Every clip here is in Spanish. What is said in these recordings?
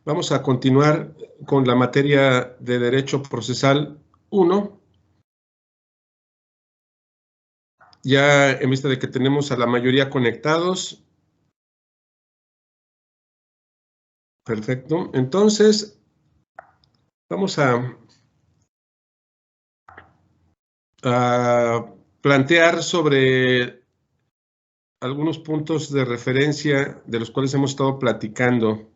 Vamos a continuar con la materia de Derecho Procesal 1. Ya en vista de que tenemos a la mayoría conectados. Perfecto. Entonces, vamos a plantear sobre algunos puntos de referencia de los cuales hemos estado platicando.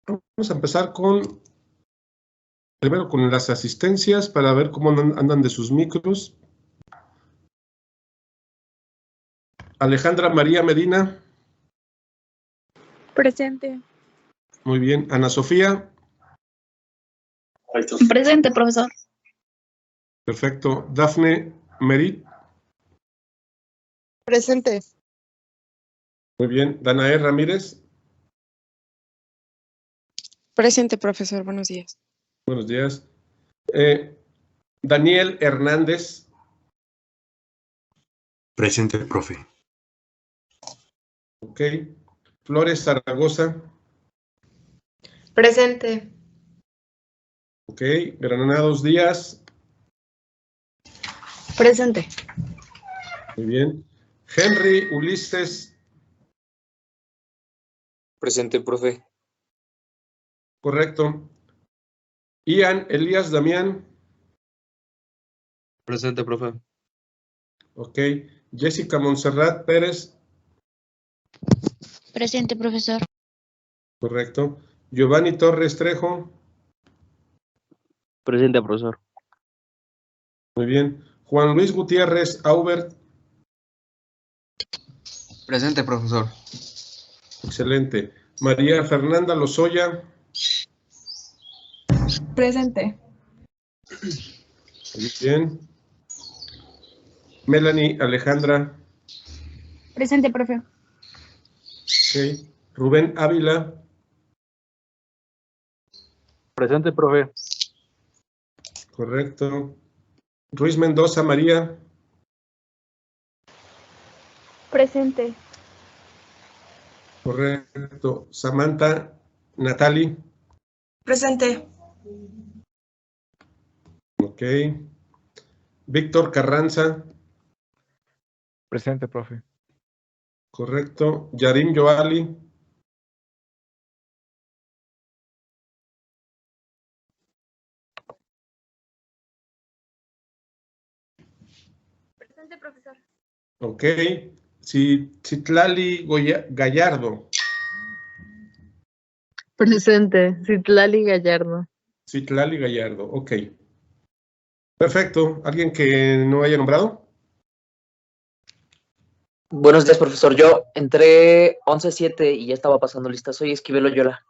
Vamos a empezar primero con las asistencias para ver cómo andan de sus micros. Alejandra María Medina. Presente. Muy bien. Ana Sofía. Presente, profesor. Perfecto. Dafne Merit. Presente. Muy bien. Danae Ramírez. Presente, profesor. Buenos días. Buenos días. Daniel Hernández. Presente, profe. Ok. Flores Zaragoza. Presente. Ok. Granados Díaz. Presente. Muy bien. Henry Ulises. Presente, profe. Correcto. Ian Elías Damián. Presente, profe. Ok. Jessica Montserrat Pérez. Presente, profesor. Correcto. Giovanni Torres Trejo. Presente, profesor. Muy bien. Juan Luis Gutiérrez Aubert. Presente, profesor. Excelente. María Fernanda Lozoya. Presente. Muy bien. Melanie Alejandra. Presente, profe. Ok. Rubén Ávila. Presente, profe. Correcto. Ruiz Mendoza María. Presente. Correcto. Samantha Natali. Presente. Ok. Víctor Carranza. Presente, profe. Correcto. Yarim Joali. Presente, profesor. Ok. Citlali Gallardo. Presente. Citlali Gallardo. Citlali Gallardo. Ok. Perfecto. ¿Alguien que no haya nombrado? Buenos días, profesor. Yo entré 11-7 y ya estaba pasando lista. Soy Esquivel Oyola.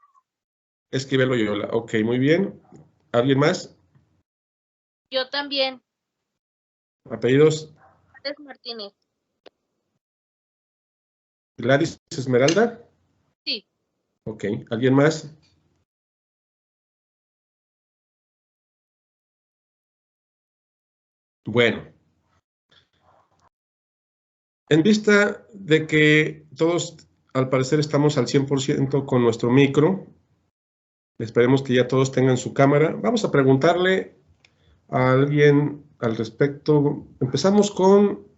Esquivel Oyola. Ok, muy bien. ¿Alguien más? Yo también. ¿Apellidos? Es Martínez. ¿Gladys Esmeralda? Sí. Ok. ¿Alguien más? Bueno. En vista de que todos, al parecer, estamos al 100% con nuestro micro, esperemos que ya todos tengan su cámara. Vamos a preguntarle a alguien al respecto. Empezamos con...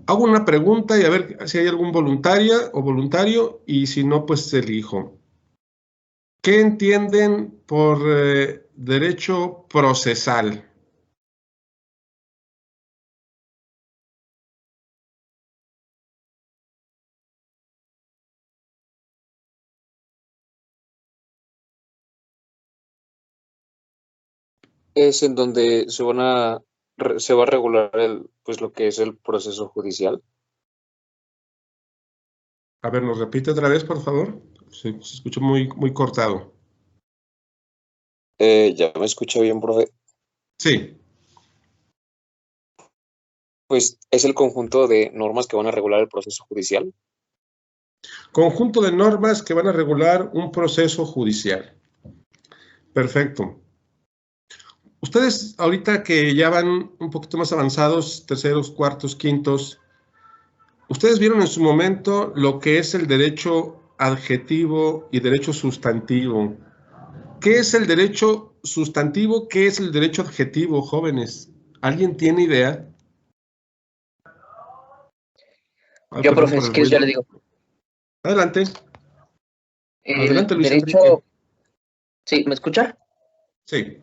Hago una pregunta y a ver si hay algún voluntaria o voluntario, y si no, pues elijo. ¿Qué entienden por derecho procesal? Es en donde se va a regular pues lo que es el proceso judicial. A ver, ¿nos repite otra vez, por favor? Se escuchó muy cortado. ¿Ya me escucha bien, profe? Sí. Pues es el conjunto de normas que van a regular el proceso judicial. Conjunto de normas que van a regular un proceso judicial. Perfecto. Ustedes ahorita que ya van un poquito más avanzados, terceros, cuartos, quintos, ¿ustedes vieron en su momento lo que es el derecho adjetivo y derecho sustantivo. ¿Qué es el derecho sustantivo? ¿Qué es el derecho adjetivo, jóvenes? ¿Alguien tiene idea? Yo, profe, si quieres, yo le digo. Adelante. Adelante, Luis derecho... Enrique. ¿Sí? ¿Me escucha? Sí.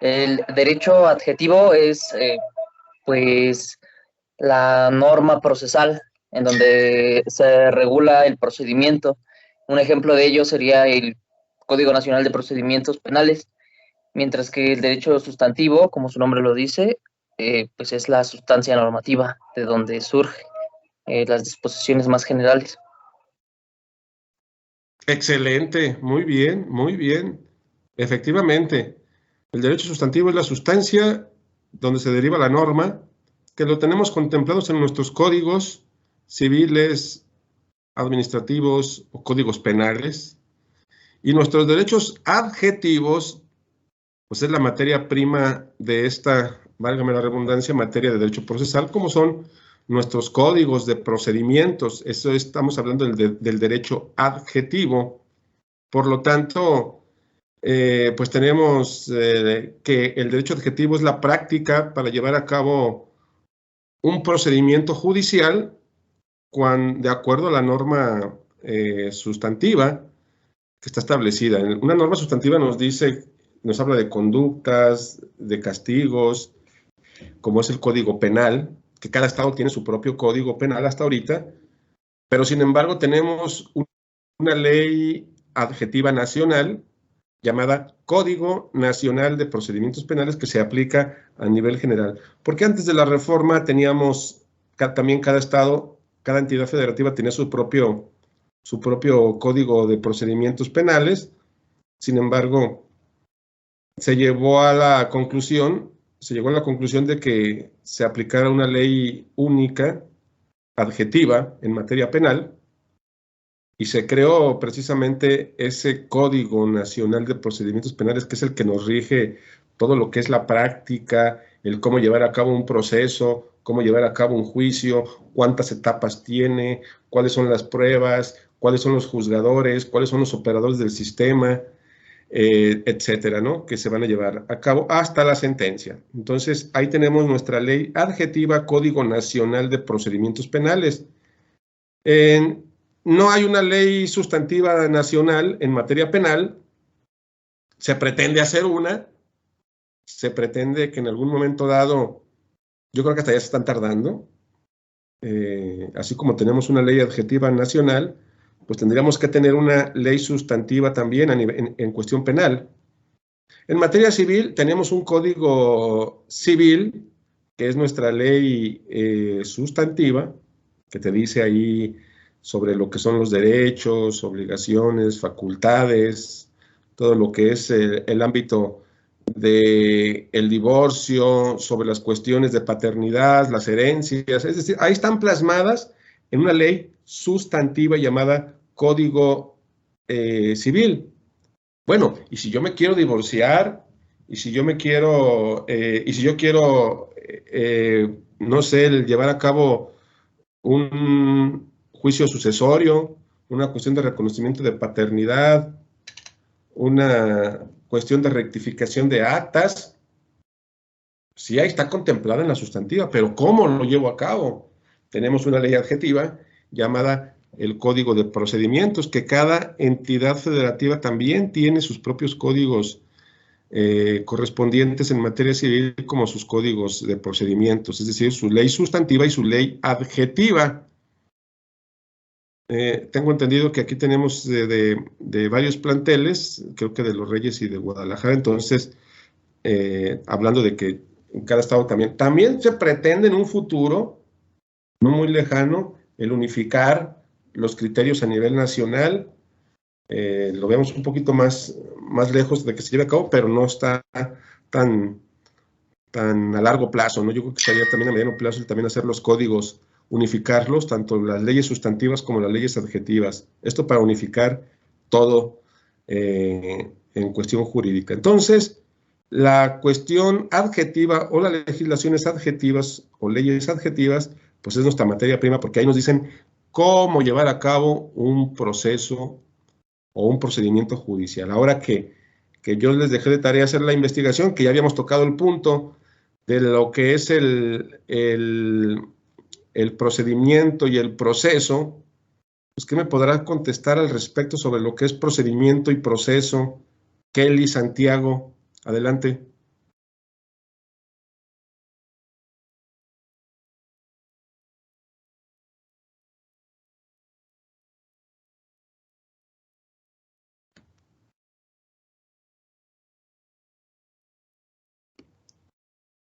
El derecho adjetivo es, pues, la norma procesal en donde se regula el procedimiento. Un ejemplo de ello sería el Código Nacional de Procedimientos Penales, mientras que el derecho sustantivo, como su nombre lo dice, pues es la sustancia normativa de donde surgen las disposiciones más generales. Excelente, muy bien, muy bien. Efectivamente, el derecho sustantivo es la sustancia donde se deriva la norma, que lo tenemos contemplados en nuestros códigos civiles, administrativos o códigos penales. Y nuestros derechos adjetivos, pues es la materia prima de esta, válgame la redundancia, materia de derecho procesal, como son nuestros códigos de procedimientos. Eso estamos hablando del derecho adjetivo. Por lo tanto, pues tenemos que el derecho adjetivo es la práctica para llevar a cabo un procedimiento judicial de acuerdo a la norma sustantiva que está establecida. Una norma sustantiva nos habla de conductas, de castigos, como es el Código Penal, que cada estado tiene su propio Código Penal hasta ahorita, pero sin embargo tenemos una ley adjetiva nacional llamada Código Nacional de Procedimientos Penales que se aplica a nivel general. Porque antes de la reforma teníamos también cada estado, cada entidad federativa tenía su propio Código de Procedimientos Penales. Sin embargo, se llegó a la conclusión de que se aplicara una ley única, adjetiva, en materia penal, y se creó precisamente ese Código Nacional de Procedimientos Penales, que es el que nos rige todo lo que es la práctica, el cómo llevar a cabo un proceso, cómo llevar a cabo un juicio, cuántas etapas tiene, cuáles son las pruebas, cuáles son los juzgadores, cuáles son los operadores del sistema, etcétera, ¿no? Que se van a llevar a cabo hasta la sentencia. Entonces, ahí tenemos nuestra ley adjetiva, Código Nacional de Procedimientos Penales. No hay una ley sustantiva nacional en materia penal. Se pretende hacer una. Se pretende que en algún momento dado, yo creo que hasta ya se están tardando. Así como tenemos una ley adjetiva nacional, pues tendríamos que tener una ley sustantiva también en cuestión penal. En materia civil tenemos un código civil, que es nuestra ley sustantiva, que te dice ahí sobre lo que son los derechos, obligaciones, facultades, todo lo que es el ámbito del divorcio, sobre las cuestiones de paternidad, las herencias, es decir, ahí están plasmadas en una ley sustantiva llamada Código Civil. Bueno, y si yo me quiero divorciar, y si yo quiero, no sé, llevar a cabo un juicio sucesorio, una cuestión de reconocimiento de paternidad, una cuestión de rectificación de actas, sí, ahí está contemplada en la sustantiva, pero ¿cómo lo llevo a cabo? Tenemos una ley adjetiva llamada el Código de Procedimientos, que cada entidad federativa también tiene sus propios códigos correspondientes en materia civil, como sus códigos de procedimientos, es decir, su ley sustantiva y su ley adjetiva. Tengo entendido que aquí tenemos de varios planteles, creo que de Los Reyes y de Guadalajara, entonces, hablando de que en cada estado también se pretende en un futuro, no muy lejano, el unificar los criterios a nivel nacional. Lo vemos un poquito más lejos de que se lleve a cabo, pero no está tan a largo plazo, ¿no? Yo creo que estaría también a mediano plazo también hacer los códigos, unificarlos, tanto las leyes sustantivas como las leyes adjetivas. Esto para unificar todo en cuestión jurídica. Entonces, la cuestión adjetiva o las legislaciones adjetivas o leyes adjetivas, pues es nuestra materia prima, porque ahí nos dicen cómo llevar a cabo un proceso o un procedimiento judicial. Ahora que yo les dejé de tarea hacer la investigación, que ya habíamos tocado el punto de lo que es el procedimiento y el proceso, pues, ¿qué me podrá contestar al respecto sobre lo que es procedimiento y proceso? Kelly, Santiago, adelante.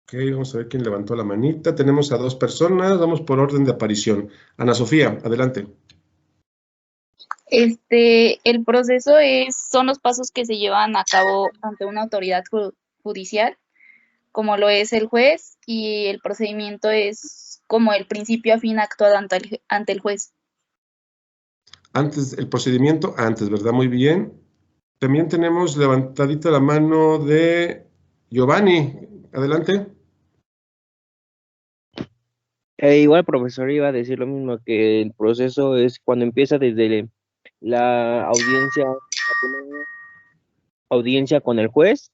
Ok, vamos a ver quién levantó la manita. Tenemos a 2 personas, vamos por orden de aparición. Ana Sofía, adelante. El proceso son los pasos que se llevan a cabo ante una autoridad judicial, como lo es el juez, y el procedimiento es como el principio a fin actuado ante el juez. Antes, el procedimiento, antes, ¿verdad? Muy bien. También tenemos levantadita la mano de Giovanni. Adelante. Igual, profesor, iba a decir lo mismo, que el proceso es cuando empieza desde la audiencia con el juez,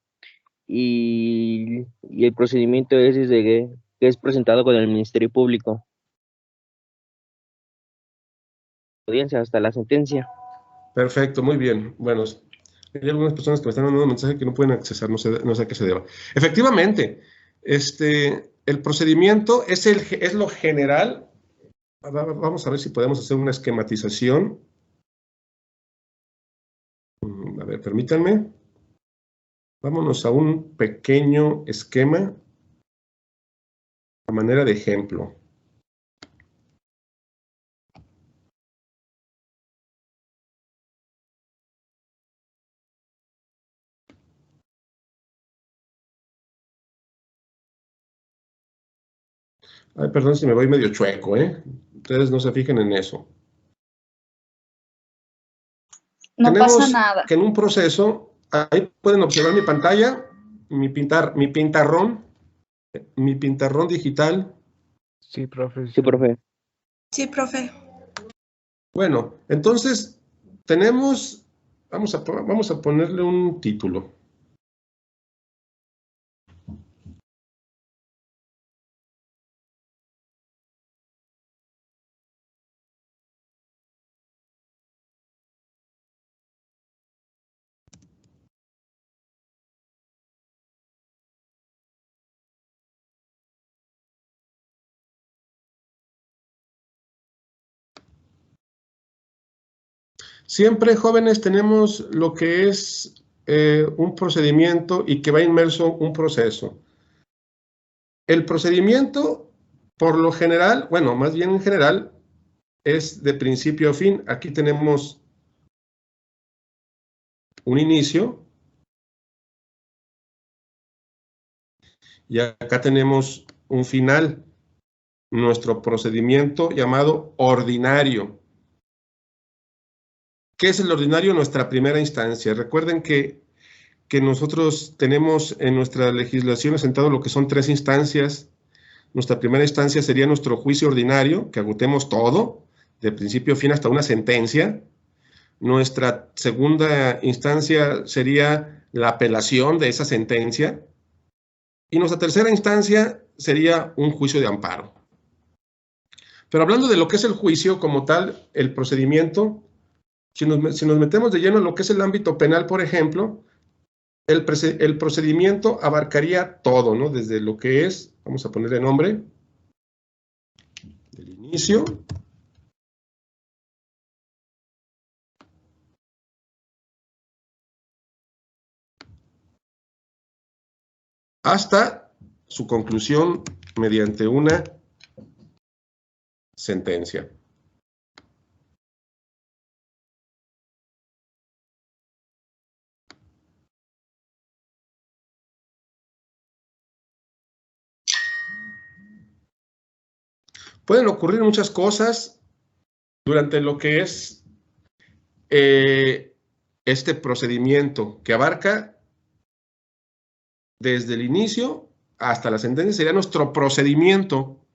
y el procedimiento es desde que es presentado con el Ministerio Público. Audiencia hasta la sentencia. Perfecto, muy bien. Bueno, hay algunas personas que me están mandando un mensaje que no pueden accesar, no sé a qué se deba. Efectivamente, el procedimiento es lo general. Vamos a ver si podemos hacer una esquematización. A ver, permítanme. Vámonos a un pequeño esquema a manera de ejemplo. Ay, perdón si me voy medio chueco, ¿eh? Ustedes no se fijen en eso. No Tenemos pasa nada. que en un proceso, ahí pueden observar mi pantalla, mi pintarrón digital. Sí, profe. Sí, profe. Sí, profe. Bueno, entonces tenemos, vamos a ponerle un título. Siempre, jóvenes, tenemos lo que es un procedimiento y que va inmerso un proceso. El procedimiento, por lo general, bueno, más bien en general, es de principio a fin. Aquí tenemos un inicio y acá tenemos un final. Nuestro procedimiento llamado ordinario. ¿Qué es el ordinario? Nuestra primera instancia. Recuerden que nosotros tenemos en nuestra legislación asentado lo que son 3 instancias. Nuestra primera instancia sería nuestro juicio ordinario, que agotemos todo, de principio a fin hasta una sentencia. Nuestra segunda instancia sería la apelación de esa sentencia. Y nuestra tercera instancia sería un juicio de amparo. Pero hablando de lo que es el juicio como tal, el procedimiento, si nos metemos de lleno en lo que es el ámbito penal, por ejemplo, el procedimiento abarcaría todo, ¿no? Desde lo que es, vamos a ponerle nombre, del inicio, hasta su conclusión mediante una sentencia. Pueden ocurrir muchas cosas durante lo que es este procedimiento que abarca desde el inicio hasta la sentencia, sería nuestro procedimiento.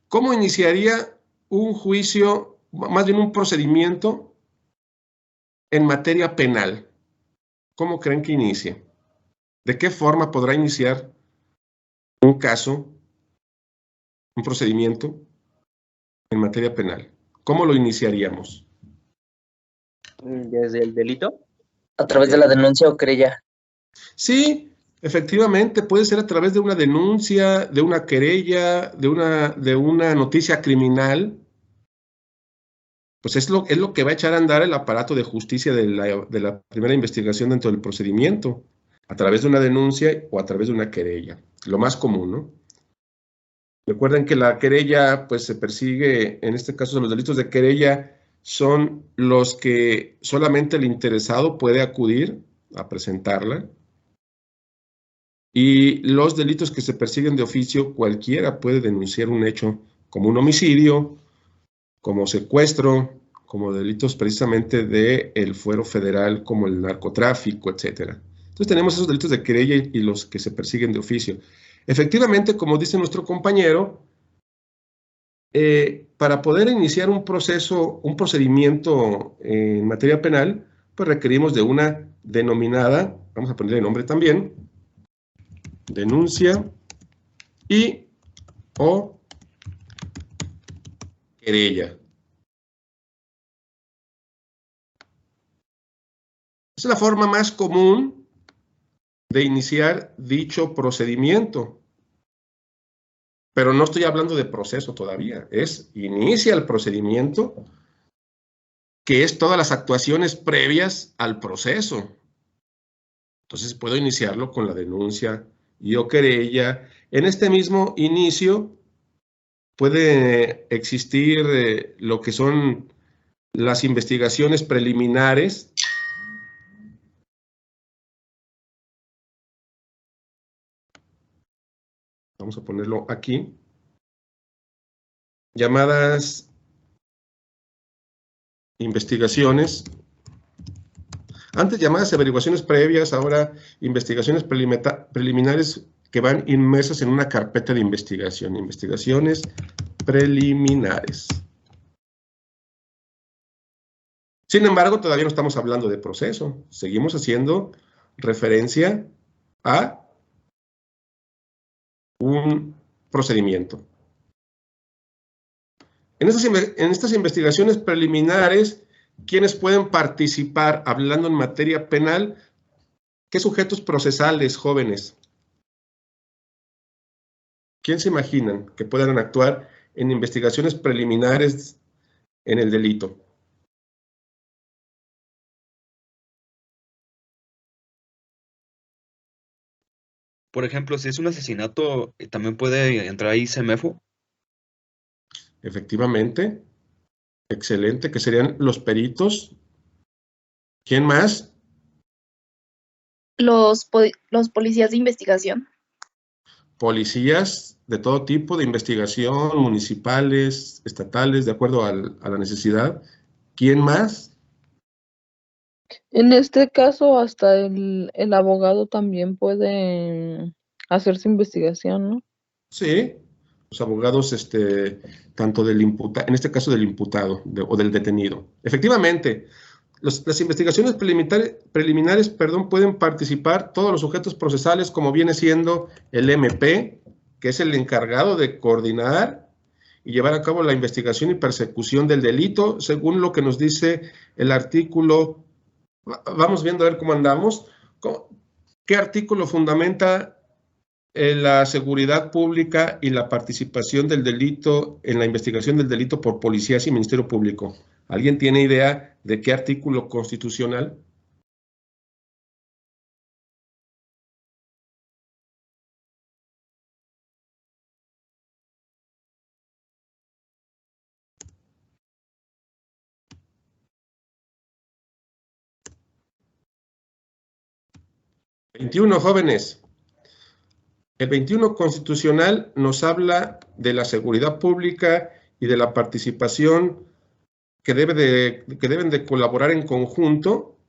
¿Cómo iniciaría un juicio, más bien un procedimiento en materia penal? ¿Cómo creen que inicie? ¿De qué forma podrá iniciar un caso, un procedimiento en materia penal? ¿Cómo lo iniciaríamos? ¿Desde el delito? A través de la denuncia o querella. Sí, efectivamente, puede ser a través de una denuncia, de una querella, de una noticia criminal. Pues es lo que va a echar a andar el aparato de justicia de la primera investigación dentro del procedimiento, a través de una denuncia o a través de una querella, lo más común, ¿no? Recuerden que la querella, pues se persigue, en este caso los delitos de querella son los que solamente el interesado puede acudir a presentarla, y los delitos que se persiguen de oficio, cualquiera puede denunciar un hecho como un homicidio, como secuestro, como delitos precisamente del fuero federal, como el narcotráfico, etcétera. Entonces tenemos esos delitos de querella y los que se persiguen de oficio. Efectivamente, como dice nuestro compañero, para poder iniciar un procedimiento en materia penal, pues requerimos de una denominada, vamos a ponerle nombre también, denuncia y o querella. Esa es la forma más común de iniciar dicho procedimiento. Pero no estoy hablando de proceso todavía, inicia el procedimiento, que es todas las actuaciones previas al proceso. Entonces puedo iniciarlo con la denuncia y o querella. En este mismo inicio puede existir lo que son las investigaciones preliminares. Vamos a ponerlo aquí. Llamadas investigaciones. Antes llamadas averiguaciones previas, ahora investigaciones preliminares que van inmersas en una carpeta de investigación. Investigaciones preliminares. Sin embargo, todavía no estamos hablando de proceso. Seguimos haciendo referencia a un procedimiento. En estas investigaciones preliminares, ¿quiénes pueden participar hablando en materia penal? ¿Qué sujetos procesales, jóvenes? ¿Quién se imaginan que puedan actuar en investigaciones preliminares en el delito? Por ejemplo, si es un asesinato, ¿también puede entrar ahí CEMEFO? Efectivamente. Excelente, que serían los peritos. ¿Quién más? Los policías de investigación. Policías de todo tipo de investigación, municipales, estatales, de acuerdo a la necesidad. ¿Quién más? En este caso, hasta el abogado también puede hacer su investigación, ¿no? Sí, los abogados, tanto del imputado, en este caso del imputado o del detenido. Efectivamente, las investigaciones preliminares, pueden participar todos los sujetos procesales, como viene siendo el MP, que es el encargado de coordinar y llevar a cabo la investigación y persecución del delito, según lo que nos dice el artículo. Vamos viendo a ver cómo andamos. ¿Qué artículo fundamenta la seguridad pública y la participación del delito en la investigación del delito por policías y Ministerio Público? ¿Alguien tiene idea de qué artículo constitucional? ¡21, jóvenes! El 21 constitucional nos habla de la seguridad pública y de la participación que deben de colaborar en conjunto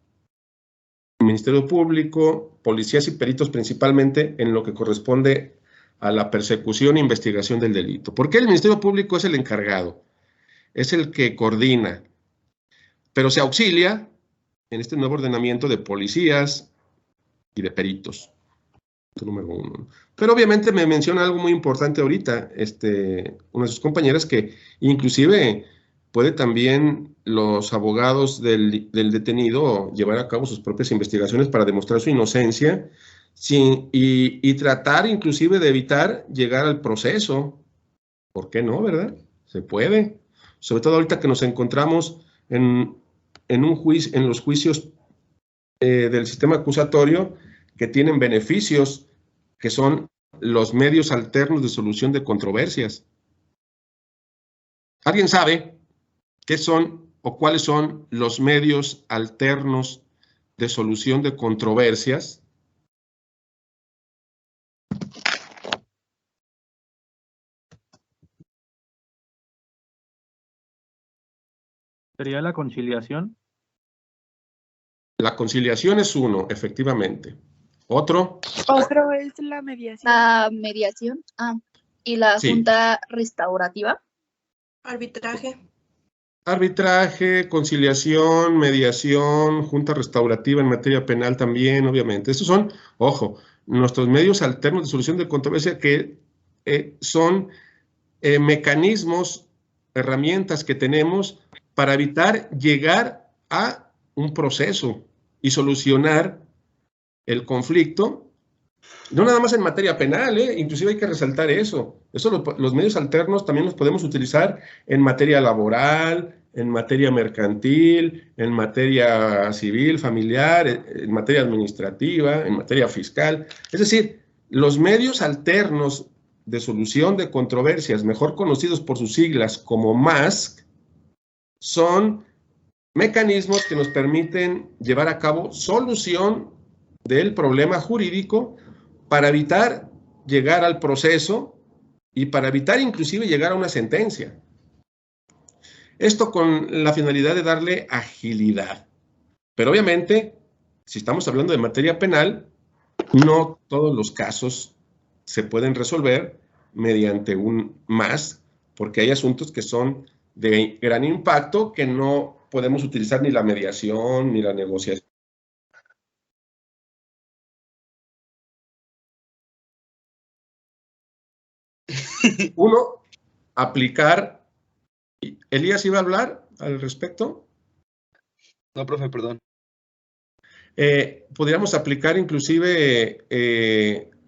Ministerio Público, policías y peritos, principalmente en lo que corresponde a la persecución e investigación del delito. ¿Por qué el Ministerio Público es el encargado? es el que coordina, pero se auxilia en este nuevo ordenamiento de policías y de peritos. Punto número 1. Pero obviamente me menciona algo muy importante ahorita, una de sus compañeras, que inclusive puede también los abogados del detenido llevar a cabo sus propias investigaciones para demostrar su inocencia y tratar inclusive de evitar llegar al proceso. ¿Por qué no, verdad? Se puede. Sobre todo ahorita que nos encontramos en los juicios del sistema acusatorio, que tienen beneficios, que son los medios alternos de solución de controversias. ¿Alguien sabe qué son o cuáles son los medios alternos de solución de controversias? ¿Sería la conciliación? La conciliación es uno, efectivamente. ¿Otro? Otro es la mediación. La mediación. Y la Sí. junta restaurativa. Arbitraje. Arbitraje, conciliación, mediación, junta restaurativa en materia penal también, obviamente. Estos son, ojo, nuestros medios alternos de solución de controversia, que son mecanismos, herramientas que tenemos para evitar llegar a un proceso y solucionar el conflicto, no nada más en materia penal, inclusive hay que resaltar eso. Los medios alternos también los podemos utilizar en materia laboral, en materia mercantil, en materia civil, familiar, en materia administrativa, en materia fiscal. Es decir, los medios alternos de solución de controversias, mejor conocidos por sus siglas como MASC, son mecanismos que nos permiten llevar a cabo solución del problema jurídico para evitar llegar al proceso y para evitar inclusive llegar a una sentencia. Esto con la finalidad de darle agilidad. Pero obviamente, si estamos hablando de materia penal, no todos los casos se pueden resolver mediante un MASC, porque hay asuntos que son de gran impacto que no podemos utilizar ni la mediación ni la negociación. Uno, aplicar. ¿Elías iba a hablar al respecto? No, profe, perdón. Podríamos aplicar inclusive,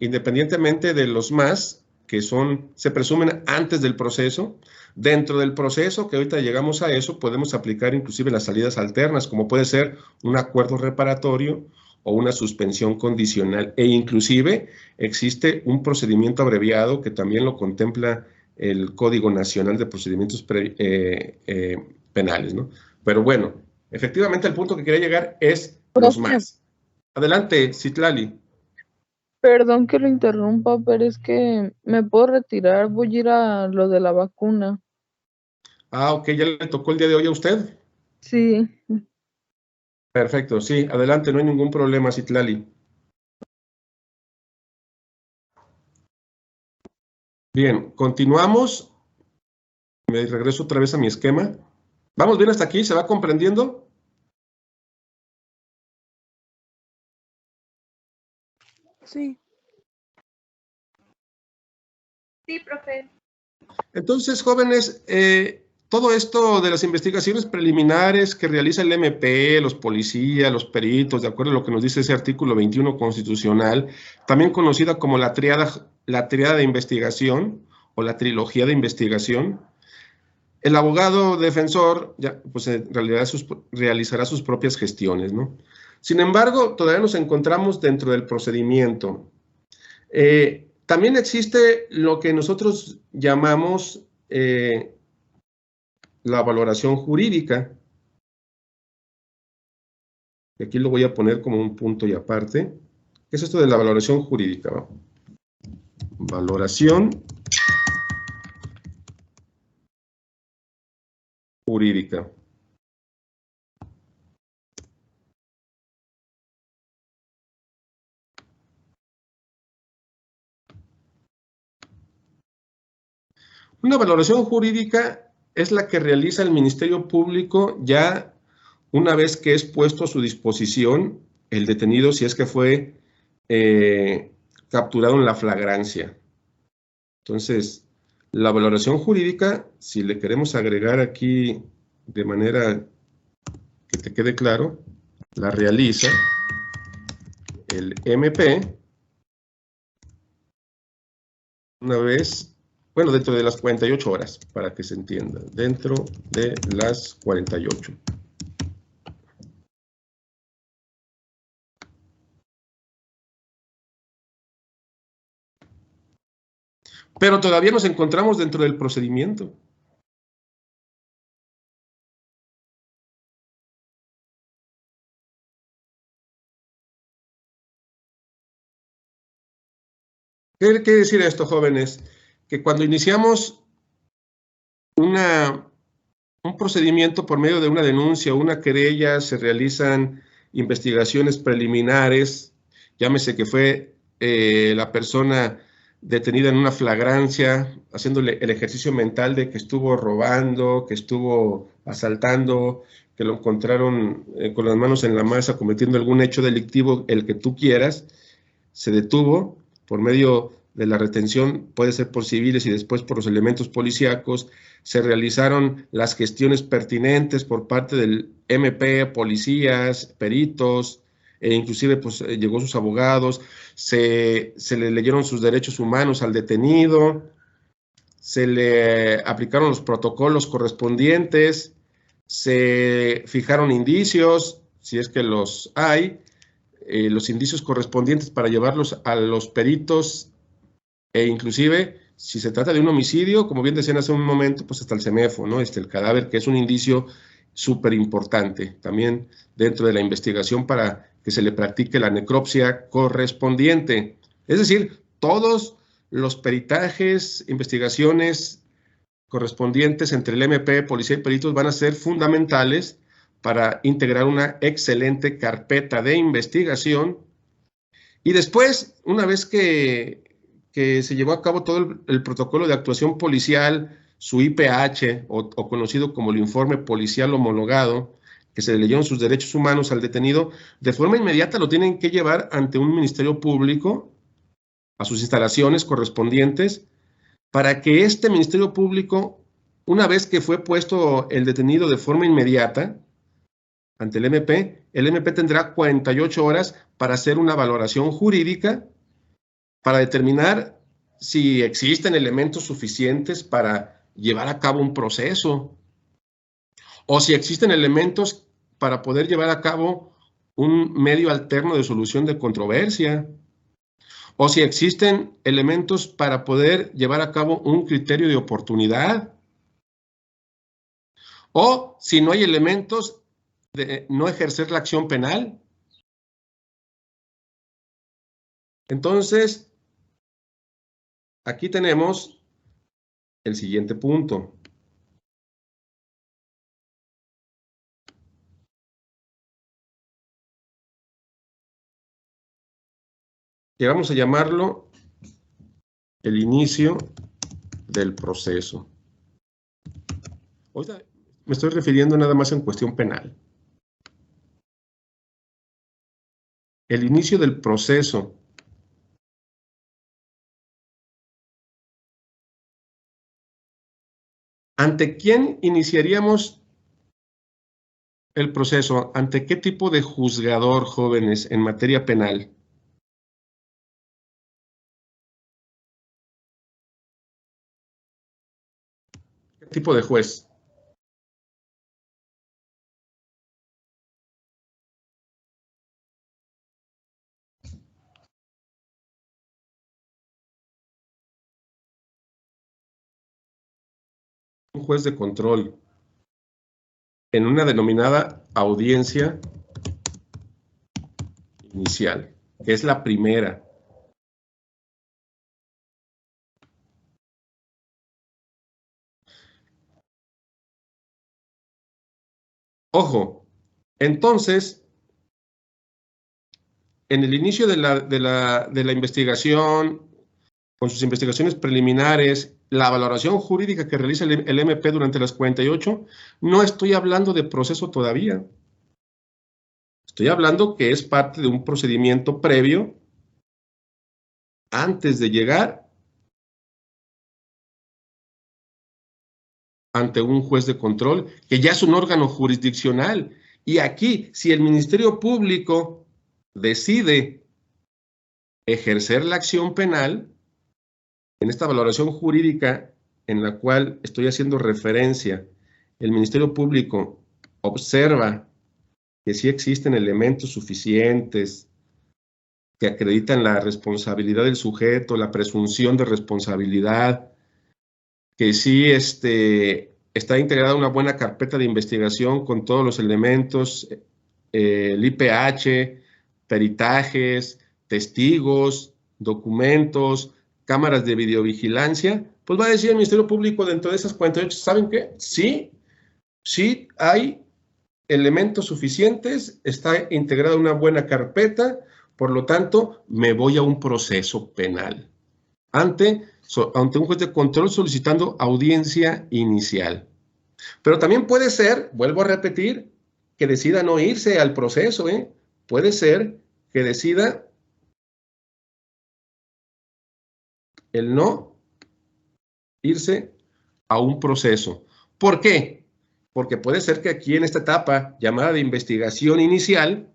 independientemente de los más, que se presumen antes del proceso. Dentro del proceso, que ahorita llegamos a eso, podemos aplicar inclusive las salidas alternas, como puede ser un acuerdo reparatorio o una suspensión condicional. E inclusive existe un procedimiento abreviado que también lo contempla el Código Nacional de Procedimientos Penales, ¿no? Pero bueno, efectivamente el punto que quería llegar es los más. Adelante, Citlali. Perdón que lo interrumpa, pero es que me puedo retirar, voy a ir a lo de la vacuna. Ok, ¿ya le tocó el día de hoy a usted? Sí. Perfecto, sí, adelante, no hay ningún problema, Citlali. Bien, continuamos. Me regreso otra vez a mi esquema. ¿Vamos bien hasta aquí? ¿Se va comprendiendo? Sí. Sí, profe. Entonces, jóvenes, todo esto de las investigaciones preliminares que realiza el MP, los policías, los peritos, de acuerdo a lo que nos dice ese artículo 21 constitucional, también conocida como la triada de investigación o la trilogía de investigación, el abogado defensor ya, pues, en realidad realizará sus propias gestiones, ¿no? Sin embargo, todavía nos encontramos dentro del procedimiento. También existe lo que nosotros llamamos la valoración jurídica. Aquí lo voy a poner como un punto y aparte. ¿Qué es esto de la valoración jurídica? Valoración jurídica. Una valoración jurídica es la que realiza el Ministerio Público ya una vez que es puesto a su disposición el detenido, si es que fue capturado en la flagrancia. Entonces, la valoración jurídica, si le queremos agregar aquí de manera que te quede claro, la realiza el MP una vez, bueno, dentro de las 48 horas, para que se entienda, dentro de las 48. Pero todavía nos encontramos dentro del procedimiento. ¿Qué quiere decir esto, jóvenes? Que cuando iniciamos un procedimiento por medio de una denuncia o una querella, se realizan investigaciones preliminares, llámese que fue la persona detenida en una flagrancia, haciéndole el ejercicio mental de que estuvo robando, que estuvo asaltando, que lo encontraron con las manos en la masa cometiendo algún hecho delictivo, el que tú quieras, se detuvo por medio de la retención, puede ser por civiles y después por los elementos policíacos. Se realizaron las gestiones pertinentes por parte del MP, policías, peritos, e inclusive pues llegó sus abogados, se le leyeron sus derechos humanos al detenido, se le aplicaron los protocolos correspondientes, se fijaron indicios, si es que los hay, los indicios correspondientes para llevarlos a los peritos e inclusive si se trata de un homicidio, como bien decían hace un momento, pues hasta el CEMEFO, ¿no? El cadáver, que es un indicio súper importante también dentro de la investigación para que se le practique la necropsia correspondiente. Es decir, todos los peritajes, investigaciones correspondientes entre el MP, policía y peritos van a ser fundamentales para integrar una excelente carpeta de investigación. Y después, una vez que se llevó a cabo todo el protocolo de actuación policial, su IPH, o conocido como el informe policial homologado, que se le leyeron sus derechos humanos al detenido, de forma inmediata lo tienen que llevar ante un ministerio público, a sus instalaciones correspondientes, para que este ministerio público, una vez que fue puesto el detenido de forma inmediata ante el MP tendrá 48 horas para hacer una valoración jurídica, para determinar si existen elementos suficientes para llevar a cabo un proceso, o si existen elementos para poder llevar a cabo un medio alterno de solución de controversia, o si existen elementos para poder llevar a cabo un criterio de oportunidad, o si no hay elementos de no ejercer la acción penal. Entonces, aquí tenemos el siguiente punto. Que vamos a llamarlo el inicio del proceso. Ahorita me estoy refiriendo nada más en cuestión penal. El inicio del proceso. ¿Ante quién iniciaríamos el proceso? ¿Ante qué tipo de juzgador, jóvenes, en materia penal? ¿Qué tipo de juez? Un juez de control en una denominada audiencia inicial, que es la primera. Ojo, entonces, en el inicio de la investigación, con sus investigaciones preliminares, la valoración jurídica que realiza el MP durante las 48, no estoy hablando de proceso todavía. Estoy hablando que es parte de un procedimiento previo antes de llegar ante un juez de control, que ya es un órgano jurisdiccional. Y aquí, si el Ministerio Público decide ejercer la acción penal, en esta valoración jurídica en la cual estoy haciendo referencia, el Ministerio Público observa que sí existen elementos suficientes que acreditan la responsabilidad del sujeto, la presunción de responsabilidad, que sí está integrada una buena carpeta de investigación con todos los elementos, el IPH, peritajes, testigos, documentos, cámaras de videovigilancia, pues va a decir el Ministerio Público dentro de esas 48, ¿saben qué? Sí hay elementos suficientes, está integrada una buena carpeta, por lo tanto, me voy a un proceso penal ante un juez de control solicitando audiencia inicial. Pero también puede ser, vuelvo a repetir, que decida no irse al proceso, ¿eh? Puede ser que decida el no irse a un proceso. ¿Por qué? Porque puede ser que aquí en esta etapa llamada de investigación inicial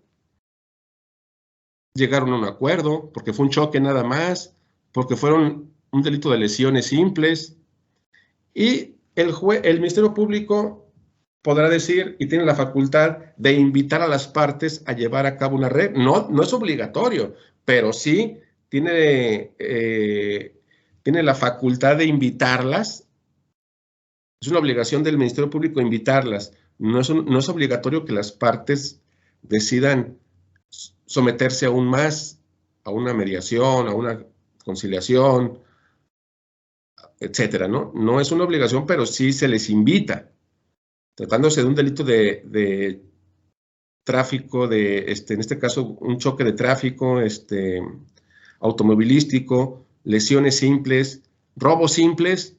llegaron a un acuerdo, porque fue un choque nada más, porque fueron un delito de lesiones simples, y el Ministerio Público podrá decir, y tiene la facultad de invitar a las partes a llevar a cabo una red. No es obligatorio, pero sí tiene la facultad de invitarlas. Es una obligación del Ministerio Público invitarlas. No es obligatorio que las partes decidan someterse aún más a una mediación, a una conciliación, etcétera, ¿no? No es una obligación, pero sí se les invita. Tratándose de un delito de tráfico, en este caso un choque de tráfico, automovilístico, lesiones simples, robos simples,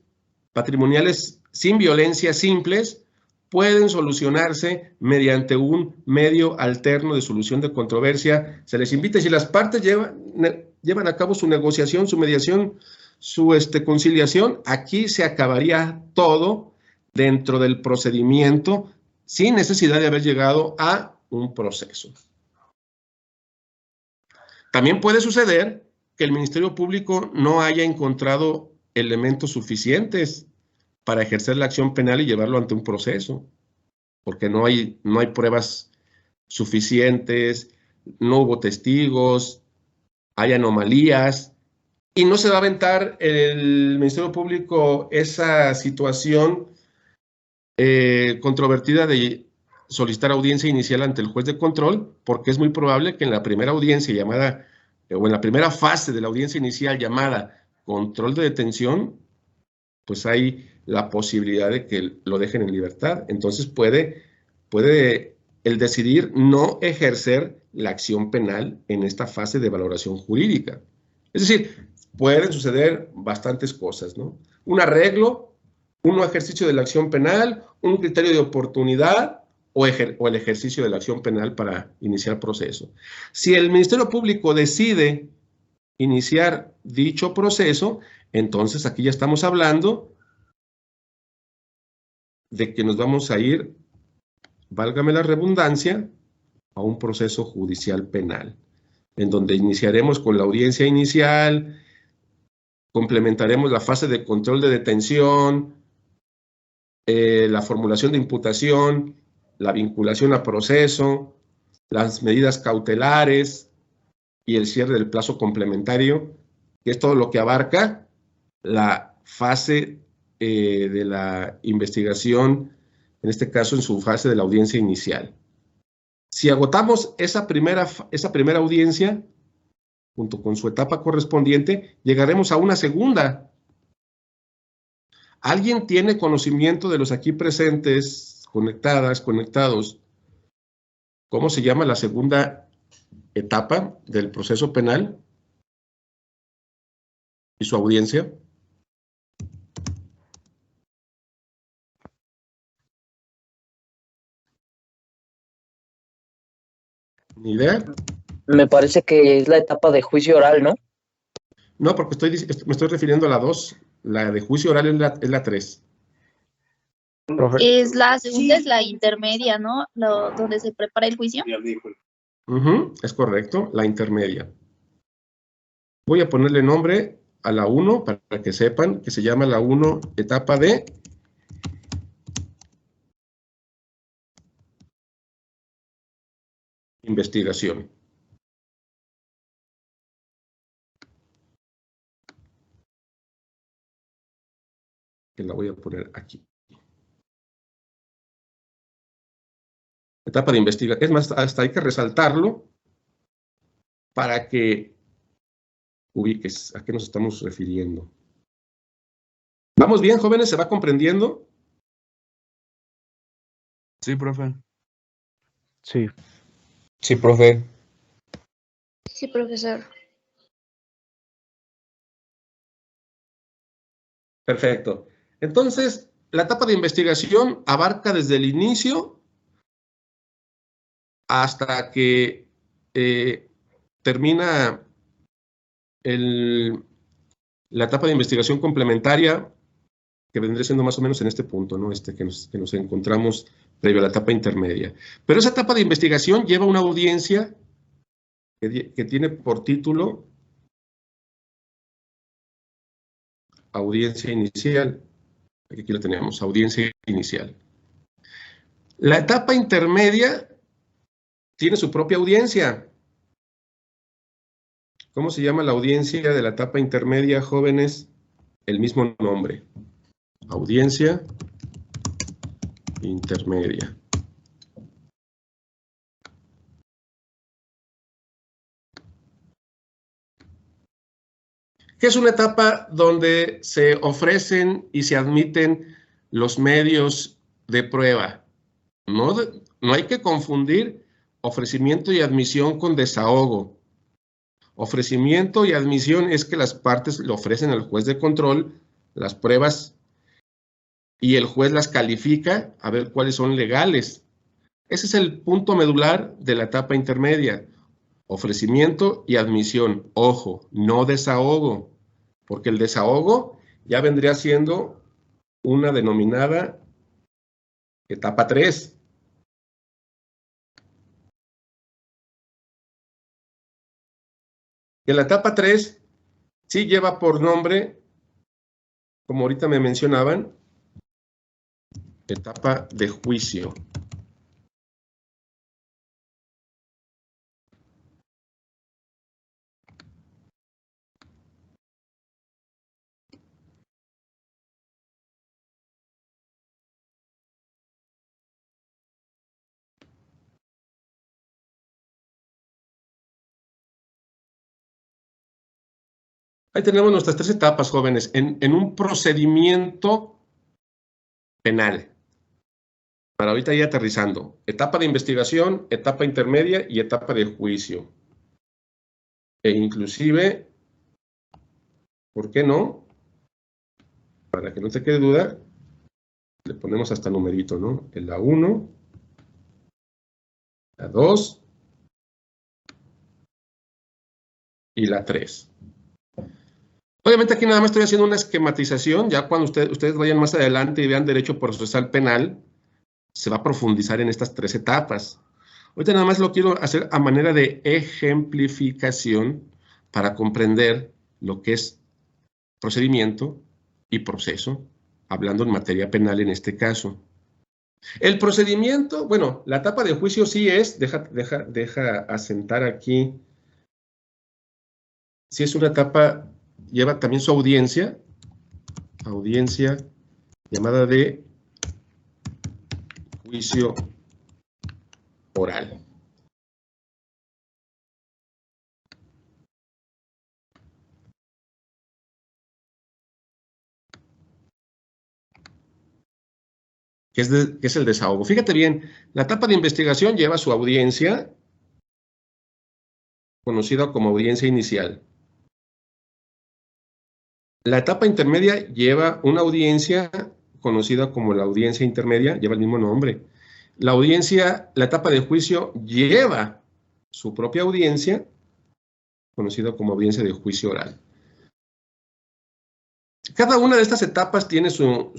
patrimoniales sin violencia simples, pueden solucionarse mediante un medio alterno de solución de controversia. Se les invita, y si las partes llevan a cabo su negociación, su mediación, su conciliación, aquí se acabaría todo dentro del procedimiento sin necesidad de haber llegado a un proceso. También puede suceder que el Ministerio Público no haya encontrado elementos suficientes para ejercer la acción penal y llevarlo ante un proceso, porque no hay pruebas suficientes, no hubo testigos, hay anomalías, y no se va a aventar el Ministerio Público esa situación controvertida de solicitar audiencia inicial ante el juez de control, porque es muy probable que en la primera audiencia llamada, o en la primera fase de la audiencia inicial llamada control de detención, pues hay la posibilidad de que lo dejen en libertad. Entonces puede el decidir no ejercer la acción penal en esta fase de valoración jurídica. Es decir, pueden suceder bastantes cosas, ¿no? Un arreglo, un no ejercicio de la acción penal, un criterio de oportunidad o el ejercicio de la acción penal para iniciar proceso. Si el Ministerio Público decide iniciar dicho proceso, entonces aquí ya estamos hablando de que nos vamos a ir, válgame la redundancia, a un proceso judicial penal, en donde iniciaremos con la audiencia inicial, complementaremos la fase de control de detención, la formulación de imputación, la vinculación a proceso, las medidas cautelares y el cierre del plazo complementario, que es todo lo que abarca la fase de la investigación, en este caso en su fase de la audiencia inicial. Si agotamos esa primera audiencia, junto con su etapa correspondiente, llegaremos a una segunda. ¿Alguien tiene conocimiento de los aquí presentes, conectados? ¿Cómo se llama la segunda etapa del proceso penal? ¿Y su audiencia? ¿Ni idea? Me parece que es la etapa de juicio oral, ¿no? No, porque me estoy refiriendo a la 2. La de juicio oral es la 3. Profe, Es la segunda, es la intermedia, ¿no? Donde se prepara el juicio. Es correcto, la intermedia. Voy a ponerle nombre a la 1 para que sepan que se llama la 1 etapa de investigación. Que la voy a poner aquí. Etapa de investigación. Es más, hasta hay que resaltarlo para que ubiques a qué nos estamos refiriendo. ¿Vamos bien, jóvenes? ¿Se va comprendiendo? Sí, profe. sí. Sí, profe. Sí, profesor. Perfecto. Entonces, la etapa de investigación abarca desde el inicio hasta que termina la etapa de investigación complementaria, que vendría siendo más o menos en este punto, ¿no? Que nos encontramos previo a la etapa intermedia. Pero esa etapa de investigación lleva una audiencia que tiene por título audiencia inicial. Aquí lo tenemos, audiencia inicial. La etapa intermedia tiene su propia audiencia. ¿Cómo se llama la audiencia de la etapa intermedia, jóvenes? El mismo nombre. Audiencia intermedia. Que es una etapa donde se ofrecen y se admiten los medios de prueba. No hay que confundir ofrecimiento y admisión con desahogo. Ofrecimiento y admisión es que las partes le ofrecen al juez de control las pruebas y el juez las califica a ver cuáles son legales. Ese es el punto medular de la etapa intermedia. Ofrecimiento y admisión. Ojo, no desahogo, porque el desahogo ya vendría siendo una denominada etapa 3. Que la etapa 3 sí lleva por nombre, como ahorita me mencionaban, etapa de juicio. Ahí tenemos nuestras 3 etapas, jóvenes, en un procedimiento penal. Para ahorita ir aterrizando. Etapa de investigación, etapa intermedia y etapa de juicio. E inclusive, ¿por qué no? Para que no te quede duda, le ponemos hasta numerito, ¿no? En la 1, la 2 y la 3. Obviamente aquí nada más estoy haciendo una esquematización, ya cuando ustedes vayan más adelante y vean derecho procesal penal, se va a profundizar en estas 3 etapas. Ahorita nada más lo quiero hacer a manera de ejemplificación para comprender lo que es procedimiento y proceso, hablando en materia penal en este caso. El procedimiento, bueno, la etapa de juicio sí es, deja asentar aquí, sí es una etapa, lleva también su audiencia llamada de juicio oral. Que es el desahogo. Fíjate bien, la etapa de investigación lleva su audiencia, conocida como audiencia inicial. La etapa intermedia lleva una audiencia conocida como la audiencia intermedia, lleva el mismo nombre. La etapa de juicio lleva su propia audiencia, conocida como audiencia de juicio oral. Cada una de estas etapas tiene su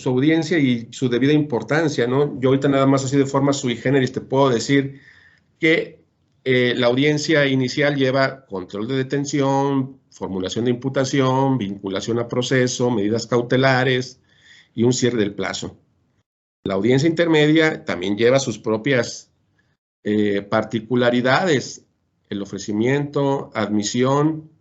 audiencia y su debida importancia, ¿no? Yo ahorita nada más así de forma sui generis te puedo decir que la audiencia inicial lleva control de detención, formulación de imputación, vinculación a proceso, medidas cautelares y un cierre del plazo. La audiencia intermedia también lleva sus propias particularidades, el ofrecimiento, admisión,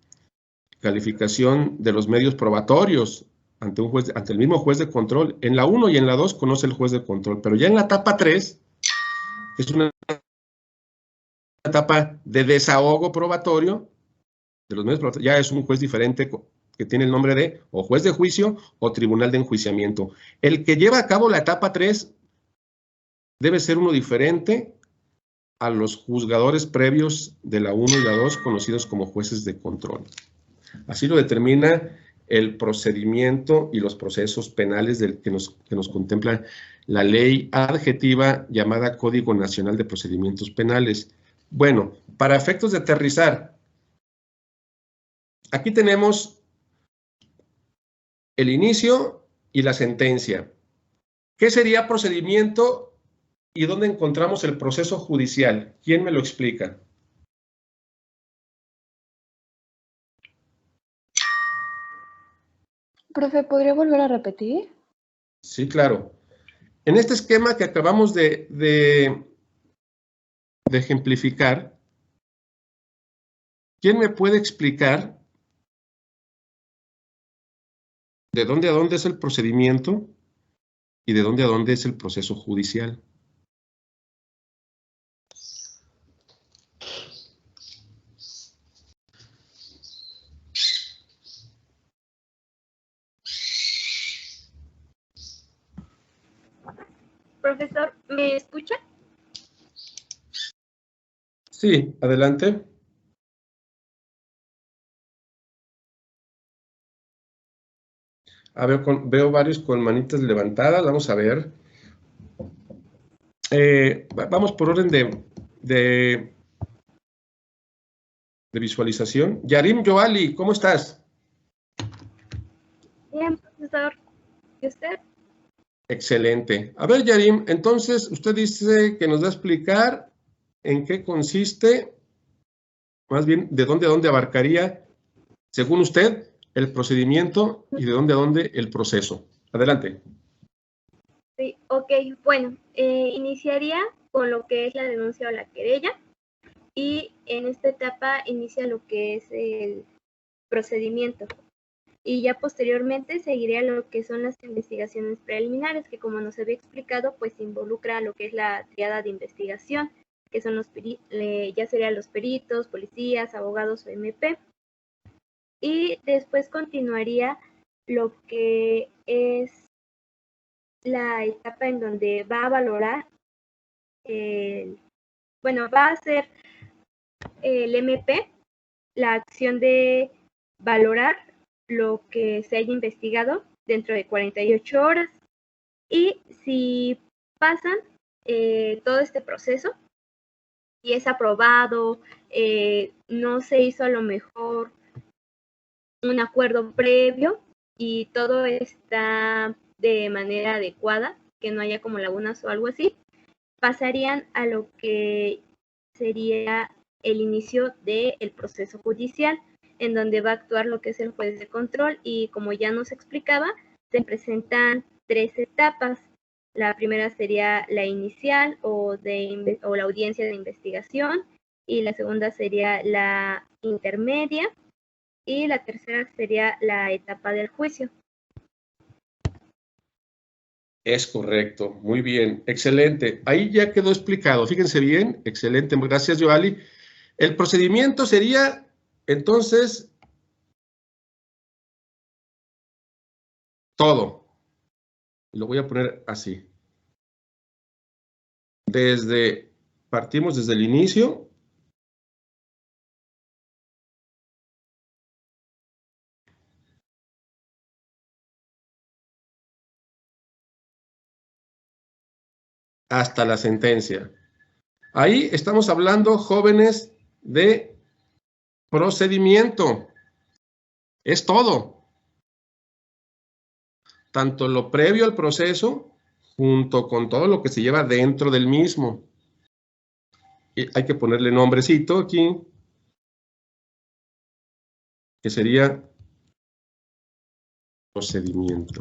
calificación de los medios probatorios ante el mismo juez de control. En la 1 y en la 2 conoce el juez de control, pero ya en la etapa 3, que es una etapa de desahogo probatorio de los medios probatorios, ya es un juez diferente que tiene el nombre de o juez de juicio o tribunal de enjuiciamiento. El que lleva a cabo la etapa 3 debe ser uno diferente a los juzgadores previos de la 1 y la 2, conocidos como jueces de control. Así lo determina el procedimiento y los procesos penales que nos contempla la ley adjetiva llamada Código Nacional de Procedimientos Penales. Bueno, para efectos de aterrizar, aquí tenemos el inicio y la sentencia. ¿Qué sería procedimiento y dónde encontramos el proceso judicial? ¿Quién me lo explica? Profe, ¿podría volver a repetir? Sí, claro. En este esquema que acabamos de ejemplificar, ¿quién me puede explicar de dónde a dónde es el procedimiento y de dónde a dónde es el proceso judicial? Profesor, ¿me escucha? Sí, adelante. Veo varios con manitas levantadas. Vamos a ver. Vamos por orden de visualización. Yarim Joali, ¿cómo estás? Bien, profesor. ¿Y usted? Excelente. A ver, Yarim, entonces usted dice que nos va a explicar en qué consiste, más bien, de dónde a dónde abarcaría, según usted, el procedimiento y de dónde a dónde el proceso. Adelante. Sí, ok. Bueno, iniciaría con lo que es la denuncia o la querella y en esta etapa inicia lo que es el procedimiento. Y ya posteriormente seguiría lo que son las investigaciones preliminares, que como nos había explicado, pues involucra lo que es la triada de investigación, que son ya serían los peritos, policías, abogados o MP. Y después continuaría lo que es la etapa en donde va a valorar, va a hacer el MP la acción de valorar lo que se haya investigado dentro de 48 horas y si pasan todo este proceso y es aprobado, no se hizo a lo mejor un acuerdo previo y todo está de manera adecuada, que no haya como lagunas o algo así, pasarían a lo que sería el inicio del proceso judicial, en donde va a actuar lo que es el juez de control y como ya nos explicaba, se presentan 3 etapas. La primera sería la inicial o la audiencia de investigación y la segunda sería la intermedia y la tercera sería la etapa del juicio. Es correcto, muy bien, excelente. Ahí ya quedó explicado, fíjense bien, excelente, gracias, Joali. El procedimiento sería, entonces, todo. Lo voy a poner así. Partimos desde el inicio. hasta la sentencia. Ahí estamos hablando, jóvenes, de procedimiento. Es todo. Tanto lo previo al proceso, junto con todo lo que se lleva dentro del mismo. Y hay que ponerle nombrecito aquí, que sería procedimiento.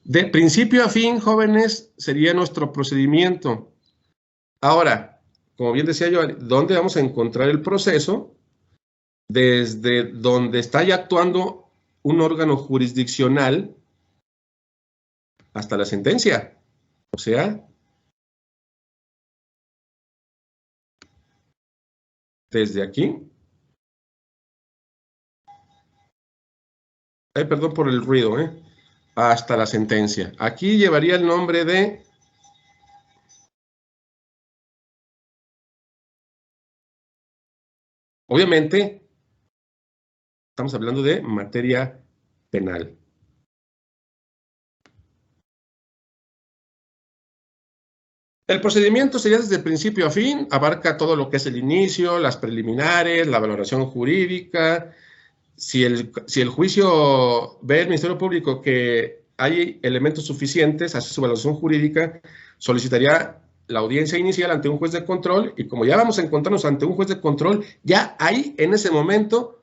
De principio a fin, jóvenes, sería nuestro procedimiento. Ahora, como bien decía yo, ¿dónde vamos a encontrar el proceso? Desde donde está ya actuando un órgano jurisdiccional hasta la sentencia. O sea, desde aquí. Ay, perdón por el ruido, hasta la sentencia. Aquí llevaría el nombre de obviamente, estamos hablando de materia penal. El procedimiento sería desde principio a fin, abarca todo lo que es el inicio, las preliminares, la valoración jurídica. Si el juicio ve el Ministerio Público que hay elementos suficientes, hace su valoración jurídica, solicitaría la audiencia inicial ante un juez de control, y como ya vamos a encontrarnos ante un juez de control, ya ahí, en ese momento,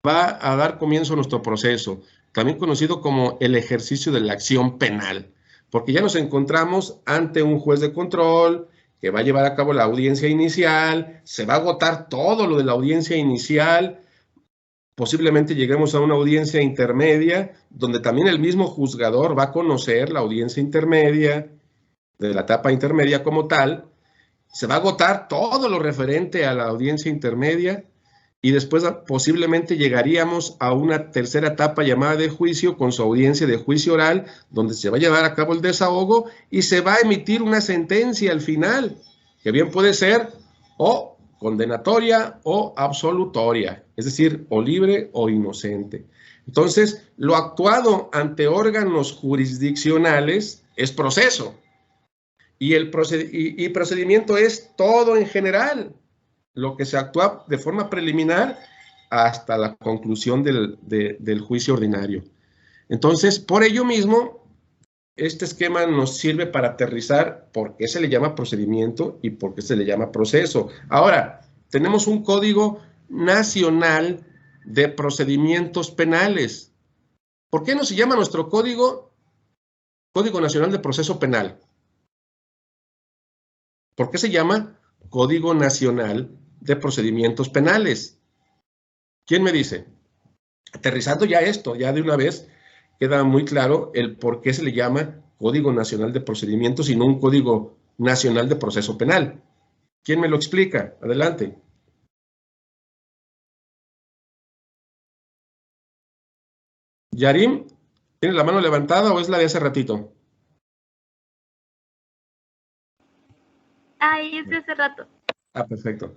va a dar comienzo nuestro proceso, también conocido como el ejercicio de la acción penal, porque ya nos encontramos ante un juez de control que va a llevar a cabo la audiencia inicial, se va a agotar todo lo de la audiencia inicial, posiblemente lleguemos a una audiencia intermedia, donde también el mismo juzgador va a conocer la audiencia intermedia, de la etapa intermedia como tal, se va a agotar todo lo referente a la audiencia intermedia, y después posiblemente llegaríamos a una tercera etapa llamada de juicio, con su audiencia de juicio oral, donde se va a llevar a cabo el desahogo y se va a emitir una sentencia al final, que bien puede ser o condenatoria o absolutoria, es decir, o libre o inocente. Entonces, lo actuado ante órganos jurisdiccionales es proceso, y procedimiento es todo en general, lo que se actúa de forma preliminar hasta la conclusión del juicio ordinario. Entonces, por ello mismo, este esquema nos sirve para aterrizar por qué se le llama procedimiento y por qué se le llama proceso. Ahora, tenemos un Código Nacional de Procedimientos Penales. ¿Por qué no se llama nuestro Código Nacional de Proceso Penal? ¿Por qué se llama Código Nacional de Procedimientos Penales? ¿Quién me dice? Aterrizando ya esto, ya de una vez queda muy claro el por qué se le llama Código Nacional de Procedimientos y no un Código Nacional de Proceso Penal. ¿Quién me lo explica? Adelante. Yarim, ¿tiene la mano levantada o es la de hace ratito? Ahí es de hace rato. Ah, perfecto.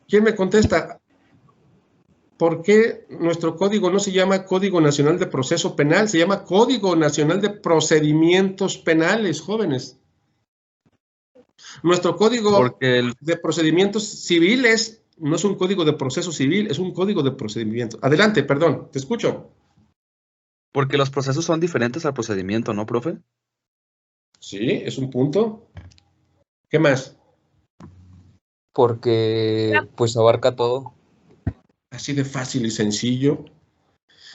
¿Quién me contesta? ¿Por qué nuestro código no se llama Código Nacional de Proceso Penal? Se llama Código Nacional de Procedimientos Penales, jóvenes. Nuestro Código de Procedimientos Civiles no es un código de proceso civil, es un código de procedimiento. Adelante, perdón, te escucho. Porque los procesos son diferentes al procedimiento, ¿no, profe? Sí, es un punto. ¿Qué más? Porque pues abarca todo. Así de fácil y sencillo.